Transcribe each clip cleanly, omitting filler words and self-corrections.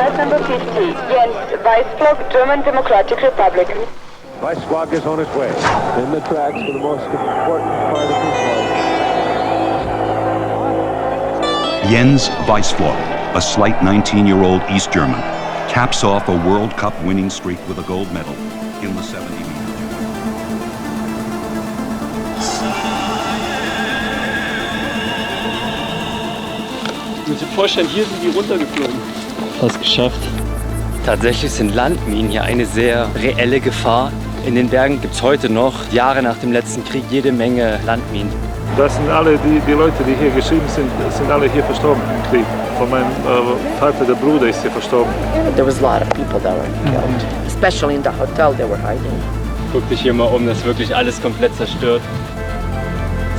Flight number 50, Jens, Weißflug, German Democratic Republic. Weißflug is on its way. In the tracks for the most important part of this flight. Jens Weißflug, a slight 19-year-old East German, caps off a World Cup winning streak with a gold medal in the 70 meters. Du musst dir vorstellen, hier sind die runtergeflogen. Fast geschafft. Tatsächlich sind Landminen hier eine sehr reelle Gefahr. In den Bergen gibt es heute noch, Jahre nach dem letzten Krieg, jede Menge Landminen. Das sind alle die Leute, die hier geschrieben sind alle hier verstorben im Krieg. Von meinem Vater, der Bruder, ist hier verstorben. There was a lot of people that were killed, especially in the hotel they were hiding. Guck dich hier mal um, das ist wirklich alles komplett zerstört.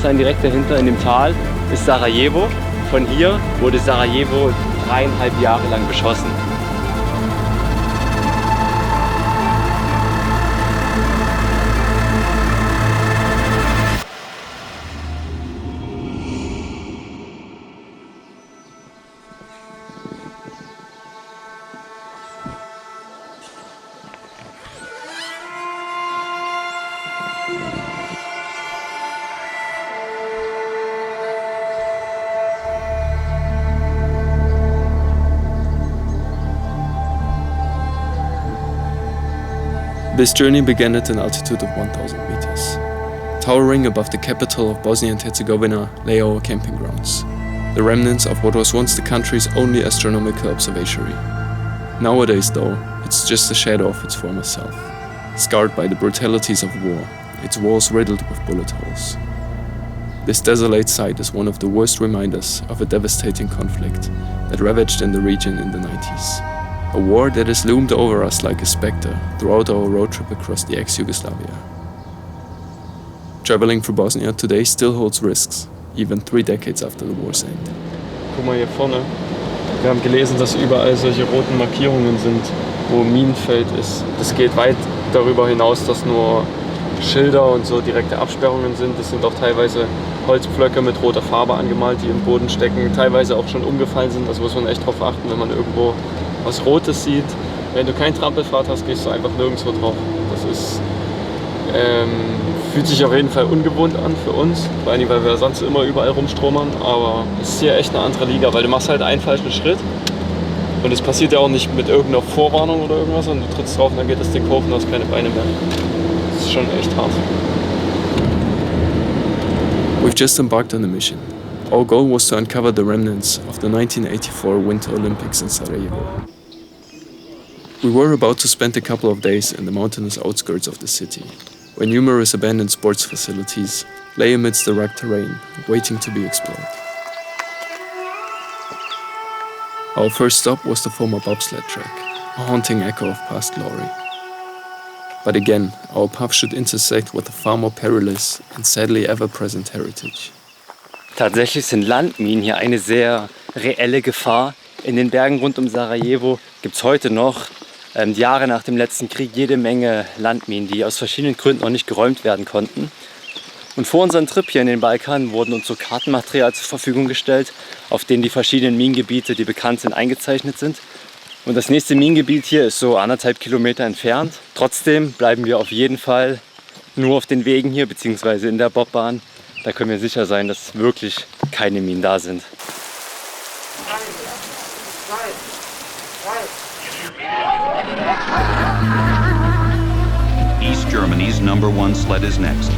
Sein direkt dahinter in dem Tal ist Sarajevo. Von hier wurde Sarajevo 3,5 Jahre lang beschossen. This journey began at an altitude of 1,000 meters. Towering above the capital of Bosnia and Herzegovina lay our camping grounds, the remnants of what was once the country's only astronomical observatory. Nowadays, though, it's just a shadow of its former self, scarred by the brutalities of war, its walls riddled with bullet holes. This desolate site is one of the worst reminders of a devastating conflict that ravaged in the region in the 90s. A war that has loomed over us like a specter throughout our road trip across the ex-Yugoslavia. Traveling through Bosnia today still holds risks, even 3 decades after the war's end. Guck mal hier vorne. Wir haben gelesen, dass überall solche roten Markierungen sind, wo Minenfeld ist. Das geht weit darüber hinaus, dass nur Schilder und so direkte Absperrungen sind. Das sind auch teilweise Holzpflöcke mit roter Farbe angemalt, die im Boden stecken, teilweise auch schon umgefallen sind. Das muss man echt drauf achten, wenn man irgendwo was Rotes sieht. Wenn du kein Trampelpfad hast, gehst du einfach nirgendwo drauf. Das ist, fühlt sich auf jeden Fall ungewohnt an für uns, vor allem weil wir sonst immer überall rumstromern, aber es ist hier echt eine andere Liga, weil du machst halt einen falschen Schritt und es passiert ja auch nicht mit irgendeiner Vorwarnung oder irgendwas und du trittst drauf und dann geht das Ding hoch und du hast keine Beine mehr. Das ist schon echt hart. We've just embarked on a mission. Our goal was to uncover the remnants of the 1984 Winter Olympics in Sarajevo. We were about to spend a couple of days in the mountainous outskirts of the city, where numerous abandoned sports facilities lay amidst the rugged terrain, waiting to be explored. Our first stop was the former bobsled track, a haunting echo of past glory. But again, our path should intersect with a far more perilous and sadly ever-present heritage. Tatsächlich sind Landminen hier eine sehr reelle Gefahr. In den Bergen rund um Sarajevo gibt es heute noch, Jahre nach dem letzten Krieg, jede Menge Landminen, die aus verschiedenen Gründen noch nicht geräumt werden konnten. Und vor unserem Trip hier in den Balkan wurden uns so Kartenmaterial zur Verfügung gestellt, auf denen die verschiedenen Minengebiete, die bekannt sind, eingezeichnet sind. Und das nächste Minengebiet hier ist so 1,5 Kilometer entfernt. Trotzdem bleiben wir auf jeden Fall nur auf den Wegen hier, beziehungsweise in der Bobbahn. Da können wir sicher sein, dass wirklich keine Minen da sind. East Germany's #1 sled is next.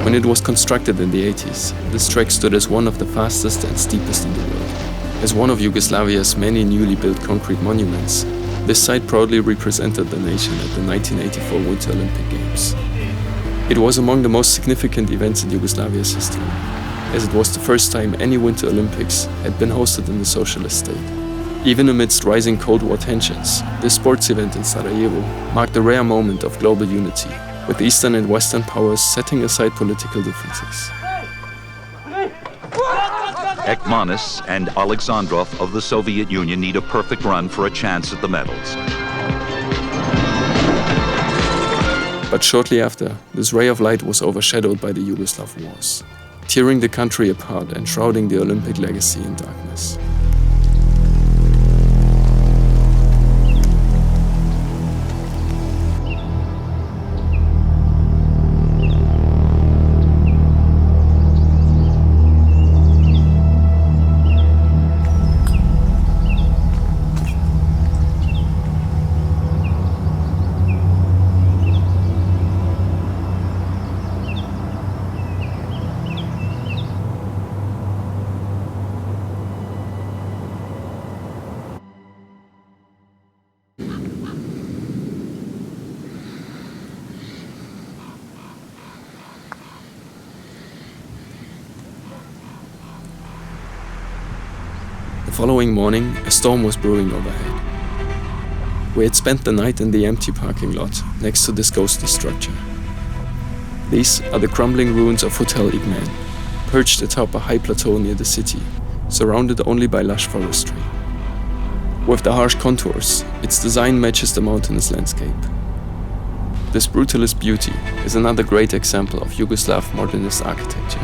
When it was constructed in the 80s, this track stood as one of the fastest and steepest in the world. As one of Yugoslavia's many newly built concrete monuments, this site proudly represented the nation at the 1984 Winter Olympic Games. It was among the most significant events in Yugoslavia's history, as it was the first time any Winter Olympics had been hosted in the socialist state. Even amidst rising Cold War tensions, this sports event in Sarajevo marked a rare moment of global unity, with Eastern and Western powers setting aside political differences. Ekmanis and Alexandrov of the Soviet Union need a perfect run for a chance at the medals. But shortly after, this ray of light was overshadowed by the Yugoslav wars, tearing the country apart and shrouding the Olympic legacy in darkness. The following morning, a storm was brewing overhead. We had spent the night in the empty parking lot next to this ghostly structure. These are the crumbling ruins of Hotel Igman, perched atop a high plateau near the city, surrounded only by lush forestry. With the harsh contours, its design matches the mountainous landscape. This brutalist beauty is another great example of Yugoslav modernist architecture.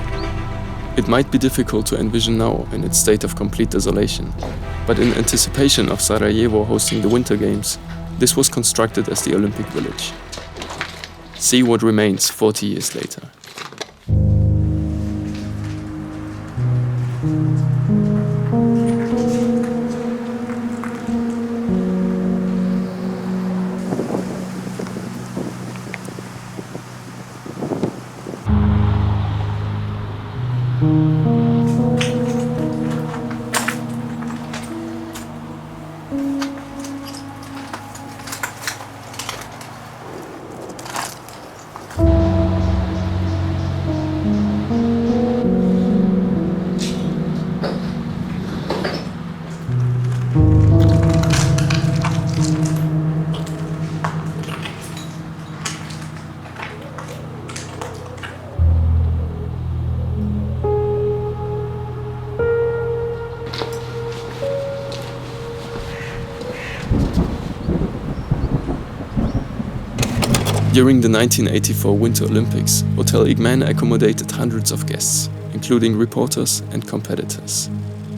It might be difficult to envision now in its state of complete desolation, but in anticipation of Sarajevo hosting the Winter Games, this was constructed as the Olympic Village. See what remains 40 years later. During the 1984 Winter Olympics, Hotel Igman accommodated hundreds of guests, including reporters and competitors.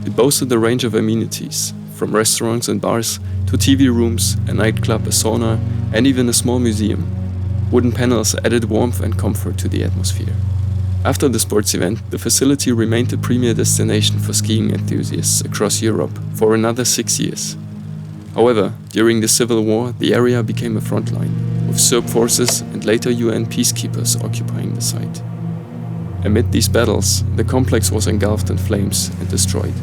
It boasted a range of amenities, from restaurants and bars to TV rooms, a nightclub, a sauna, and even a small museum. Wooden panels added warmth and comfort to the atmosphere. After the sports event, the facility remained a premier destination for skiing enthusiasts across Europe for another 6 years. However, during the Civil War, the area became a front line, with Serb forces and later UN peacekeepers occupying the site. Amid these battles, the complex was engulfed in flames and destroyed.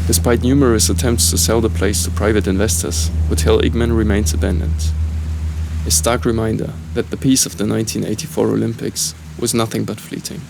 Despite numerous attempts to sell the place to private investors, Hotel Igman remains abandoned. A stark reminder that the peace of the 1984 Olympics was nothing but fleeting.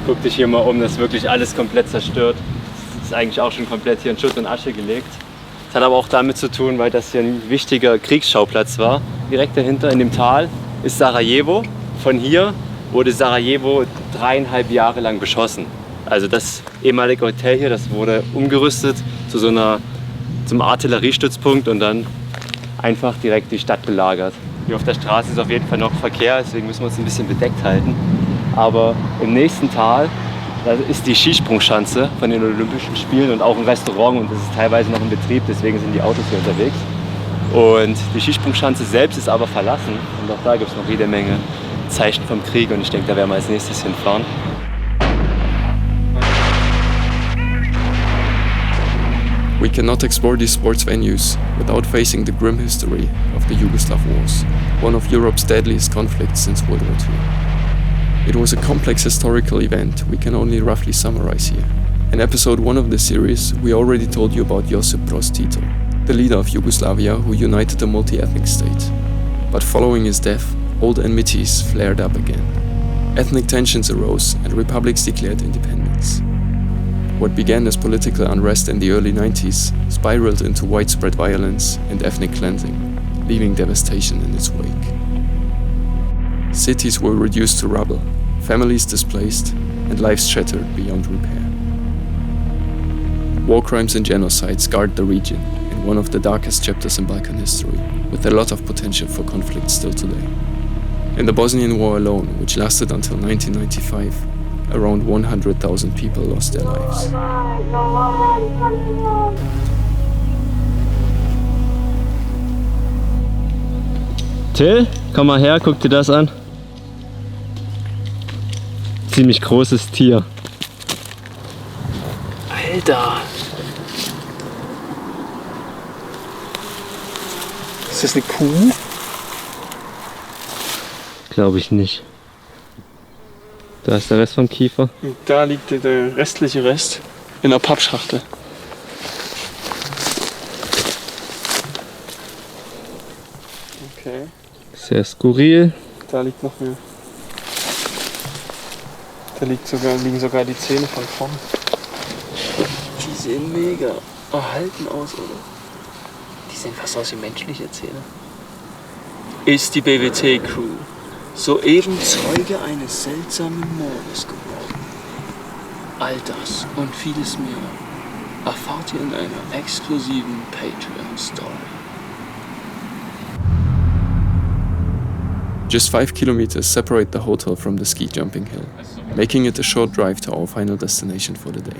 Guck dich hier mal um, das ist wirklich alles komplett zerstört. Das ist eigentlich auch schon komplett hier in Schutt und Asche gelegt. Das hat aber auch damit zu tun, weil das hier ein wichtiger Kriegsschauplatz war. Direkt dahinter in dem Tal ist Sarajevo. Von hier wurde Sarajevo 3,5 Jahre lang beschossen. Also das ehemalige Hotel hier, das wurde umgerüstet zum Artilleriestützpunkt und dann einfach direkt die Stadt belagert. Hier auf der Straße ist auf jeden Fall noch Verkehr, deswegen müssen wir uns ein bisschen bedeckt halten. Aber im nächsten Tal, da ist die Skisprungschanze von den Olympischen Spielen und auch ein Restaurant und das ist teilweise noch in Betrieb, deswegen sind die Autos hier unterwegs. Und die Skisprungschanze selbst ist aber verlassen und auch da gibt es noch jede Menge Zeichen vom Krieg und ich denke, da werden wir als nächstes hinfahren. We cannot explore these sports venues without facing the grim history of the Yugoslav Wars, one of Europe's deadliest conflicts since World War II. It was a complex historical event we can only roughly summarize here. In episode 1 of the series, we already told you about Josip Broz Tito, the leader of Yugoslavia who united a multi-ethnic state. But following his death, old enmities flared up again. Ethnic tensions arose and republics declared independence. What began as political unrest in the early 90s spiraled into widespread violence and ethnic cleansing, leaving devastation in its wake. Cities were reduced to rubble, families displaced, and lives shattered beyond repair. War crimes and genocide scarred the region in one of the darkest chapters in Balkan history, with a lot of potential for conflict still today. In the Bosnian War alone, which lasted until 1995, around 100,000 people lost their lives. Till, komm mal her, guck dir das an. ziemlich großes Tier. Alter! Ist das eine Kuh? Glaube ich nicht. Da ist der Rest vom Kiefer. Und da liegt der restliche Rest in einer Pappschachtel. Okay. Sehr skurril. Da liegt noch mehr. Da liegen sogar die Zähne von vorn. Die sehen mega erhalten aus, oder? Die sehen fast aus wie menschliche Zähne. Ist die BWT-Crew soeben Zeuge eines seltsamen Mordes geworden? All das und vieles mehr erfahrt ihr in einer exklusiven Patreon-Story. Just 5 kilometers separate the hotel from the ski jumping hill, making it a short drive to our final destination for the day.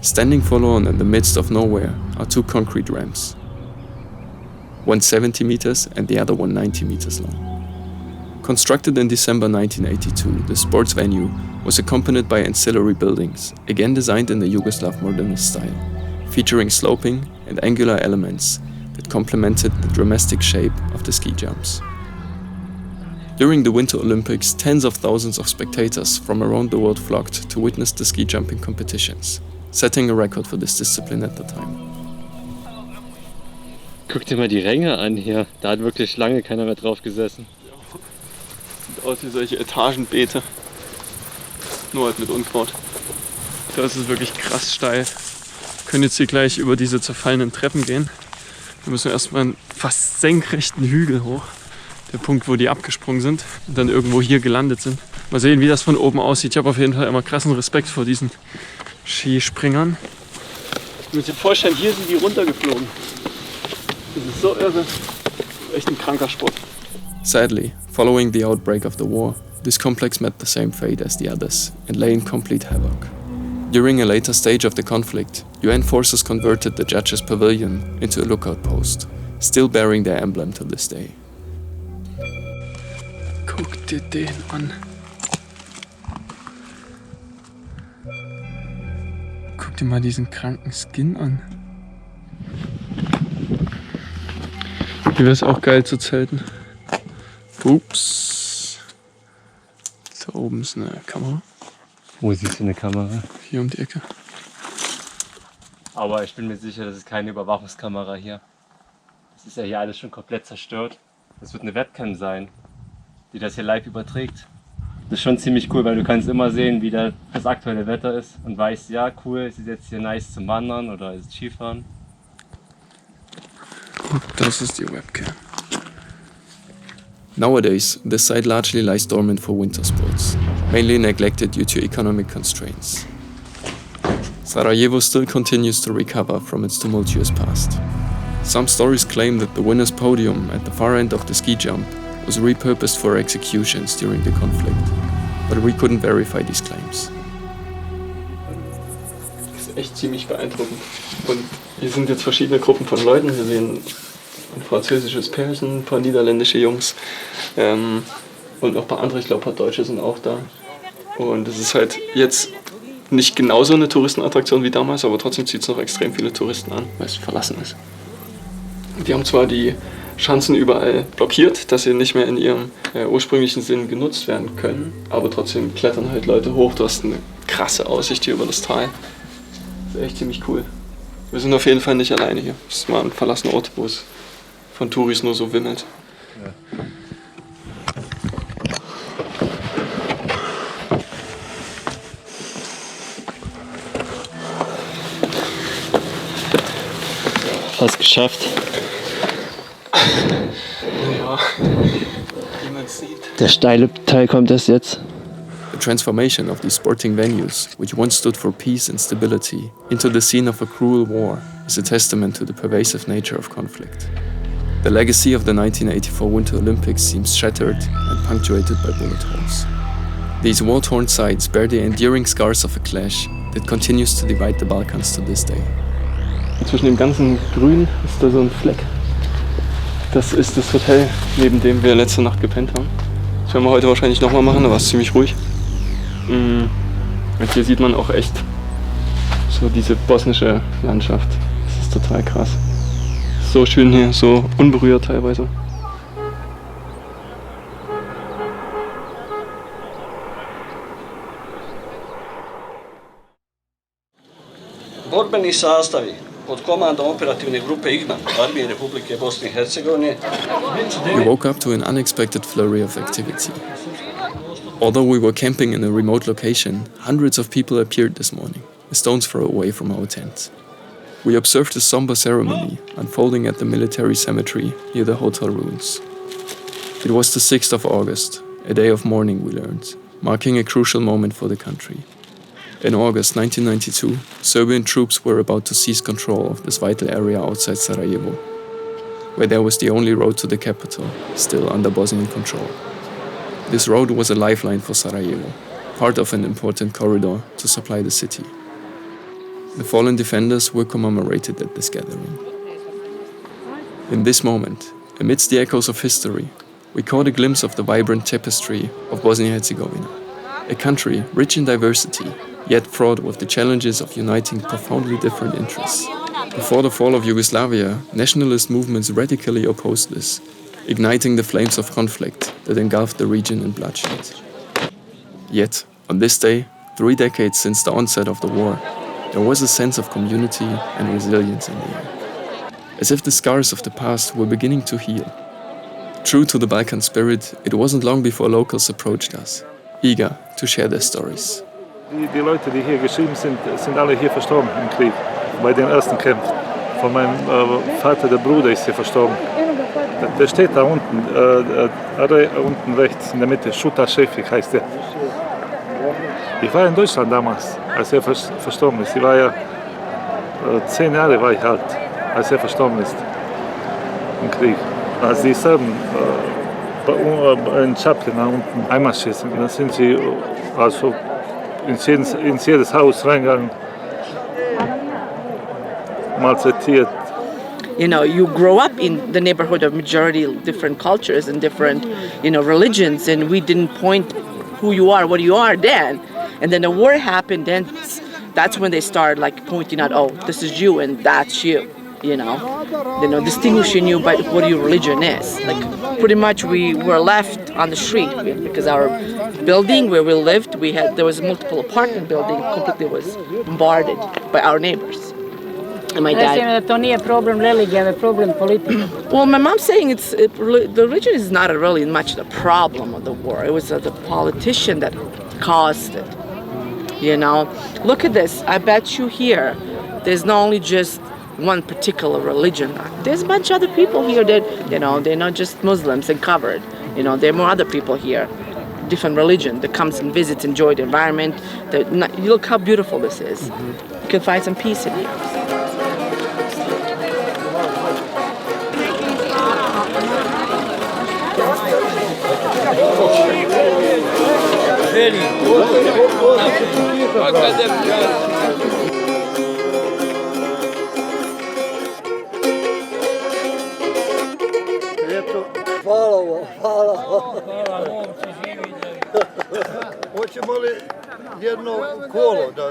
Standing forlorn in the midst of nowhere are 2 concrete ramps, one 70 meters and the other one 90 meters long. Constructed in December 1982, the sports venue was accompanied by ancillary buildings, again designed in the Yugoslav modernist style, featuring sloping and angular elements that complemented the dramatic shape of the ski jumps. During the Winter Olympics, tens of thousands of spectators from around the world flocked to witness the ski jumping competitions, setting a record for this discipline at the time. Guck dir mal die Ränge an hier. Da hat wirklich lange keiner mehr drauf gesessen. Sieht aus wie solche Etagenbeete. Nur halt mit Unkraut. Das ist wirklich krass steil. Wir können jetzt hier gleich über diese zerfallenen Treppen gehen. Da müssen wir erstmal einen fast senkrechten Hügel hoch. Der Punkt, wo die abgesprungen sind und dann irgendwo hier gelandet sind. Mal sehen, wie das von oben aussieht. Ich habe auf jeden Fall immer krassen Respekt vor diesen Skispringern. Ich muss dir vorstellen, hier sind die runtergeflogen. Das ist so irre. Das ist echt ein kranker Sport. Sadly, following the outbreak of the war, this complex met the same fate as the others and lay in complete havoc. During a later stage of the conflict, UN forces converted the judges' pavilion into a lookout post, still bearing their emblem to this day. Guck dir den an. Guck dir mal diesen kranken Skin an. Hier wäre es auch geil zu zelten. Ups. Da oben ist eine Kamera. Wo siehst du eine Kamera? Hier um die Ecke. Aber ich bin mir sicher, das ist keine Überwachungskamera hier. Das ist ja hier alles schon komplett zerstört. Das wird eine Webcam sein, die das hier live überträgt. Das ist schon ziemlich cool, weil du kannst immer sehen, wie das aktuelle Wetter ist und weißt, ja cool, es ist jetzt hier nice zum Wandern oder ist Skifahren. Das ist die Webcam. Nowadays, the site largely lies dormant for winter sports, mainly neglected due to economic constraints. Sarajevo still continues to recover from its tumultuous past. Some stories claim that the winner's podium at the far end of the ski jump was repurposed for executions during the conflict, but we couldn't verify these claims. Das ist echt ziemlich beeindruckend. Und hier sind jetzt verschiedene Gruppen von Leuten. Wir sehen ein französisches Pärchen, ein paar niederländische Jungs und noch ein paar andere, ich glaube ein paar Deutsche sind auch da. Und es ist halt jetzt nicht genauso eine Touristenattraktion wie damals, aber trotzdem zieht es noch extrem viele Touristen an, weil es verlassen ist. Die haben zwar die Schanzen überall blockiert, dass sie nicht mehr in ihrem ursprünglichen Sinn genutzt werden können, aber trotzdem klettern halt Leute hoch. Du hast eine krasse Aussicht hier über das Tal. Das ist echt ziemlich cool. Wir sind auf jeden Fall nicht alleine hier. Das ist mal ein verlassener Ort, wo es von Touris nur so wimmelt. Ja. Fast geschafft. Naja, wie man sieht. Der steile Teil kommt erst jetzt. The transformation of these sporting venues, which once stood for peace and stability, into the scene of a cruel war, is a testament to the pervasive nature of conflict. The legacy of the 1984 Winter Olympics seems shattered and punctuated by bullet holes. These war-torn sites bear the enduring scars of a clash that continues to divide the Balkans to this day. Zwischen dem ganzen Grün ist da so ein Fleck. Das ist das Hotel, neben dem wir letzte Nacht gepennt haben. Das werden wir heute wahrscheinlich nochmal machen, da war es ziemlich ruhig. Und hier sieht man auch echt so diese bosnische Landschaft. Das ist total krass. So schön hier, so unberührt teilweise. Borbeni sastavi pod komandom operativne grupe IGNA, Armije Republike Bosne i Hercegovine. We woke up to an unexpected flurry of activity. Although we were camping in a remote location, hundreds of people appeared this morning, a stone's throw away from our tent. We observed a somber ceremony unfolding at the military cemetery near the hotel ruins. It was the 6th of August, a day of mourning, we learned, marking a crucial moment for the country. In August 1992, Serbian troops were about to seize control of this vital area outside Sarajevo, where there was the only road to the capital, still under Bosnian control. This road was a lifeline for Sarajevo, part of an important corridor to supply the city. The fallen defenders were commemorated at this gathering. In this moment, amidst the echoes of history, we caught a glimpse of the vibrant tapestry of Bosnia-Herzegovina, a country rich in diversity, yet fraught with the challenges of uniting profoundly different interests. Before the fall of Yugoslavia, nationalist movements radically opposed this, igniting the flames of conflict that engulfed the region in bloodshed. Yet, on this day, 3 decades since the onset of the war, there was a sense of community and resilience in the air, as if the scars of the past were beginning to heal. True to the Balkan spirit, it wasn't long before locals approached us, eager to share their stories. Die Leute, die hier geschrieben sind alle hier verstorben im Krieg, bei den ersten Kämpfen. Von meinem Vater, der Bruder, ist hier verstorben. Der steht da unten, unten rechts in der Mitte, Shuta Shefik heißt der. Ich war in Deutschland damals, als er verstorben ist. Ich war ja 10 Jahre war ich alt, als er verstorben ist im Krieg. Als die Serben in Chaplin da unten einmarschiert sind, dann sind sie also in jedes Haus reingegangen, malträtiert. You know, you grow up in the neighborhood of majority different cultures and different, religions, and we didn't point who you are, what you are then. And then the war happened, then that's when they started like pointing out, oh, this is you and that's you, distinguishing you by what your religion is. Like pretty much we were left on the street because our building where we lived, there was multiple apartment building completely was bombarded by our neighbors. And my dad. To nije problem religija, je problem politika. Well, my mom's saying the religion is not really much the problem of the war. It was the politician that caused it. Look at this. I bet you here, there's not only just one particular religion. There's a bunch of other people here that, they're not just Muslims and covered. There are more other people here, different religion that comes and visits, enjoy the environment. You look how beautiful this is. You can find some peace in here. Hoćemo li jedno kolo da...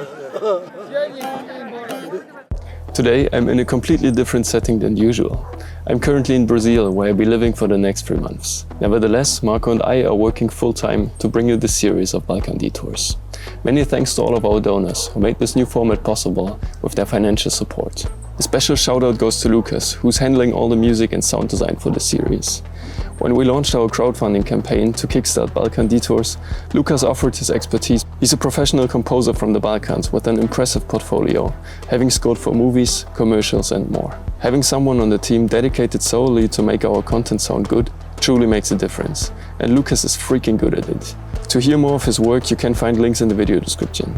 Today, I'm in a completely different setting than usual. I'm currently in Brazil, where I'll be living for the next 3 months. Nevertheless, Marco and I are working full-time to bring you this series of Balkan Detours. Many thanks to all of our donors who made this new format possible with their financial support. A special shout-out goes to Lucas, who's handling all the music and sound design for the series. When we launched our crowdfunding campaign to kickstart Balkan Detours, Lucas offered his expertise. He's a professional composer from the Balkans with an impressive portfolio, having scored for movies, commercials and more. Having someone on the team dedicated solely to make our content sound good truly makes a difference, and Lucas is freaking good at it. To hear more of his work, you can find links in the video description.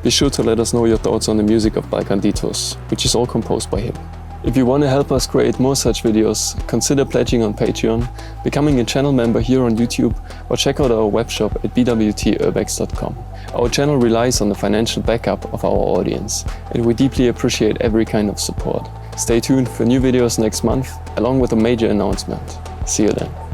Be sure to let us know your thoughts on the music of Balkan Detours, which is all composed by him. If you want to help us create more such videos, consider pledging on Patreon, becoming a channel member here on YouTube, or check out our webshop at bwturbex.com. Our channel relies on the financial backup of our audience, and we deeply appreciate every kind of support. Stay tuned for new videos next month, along with a major announcement. See you then.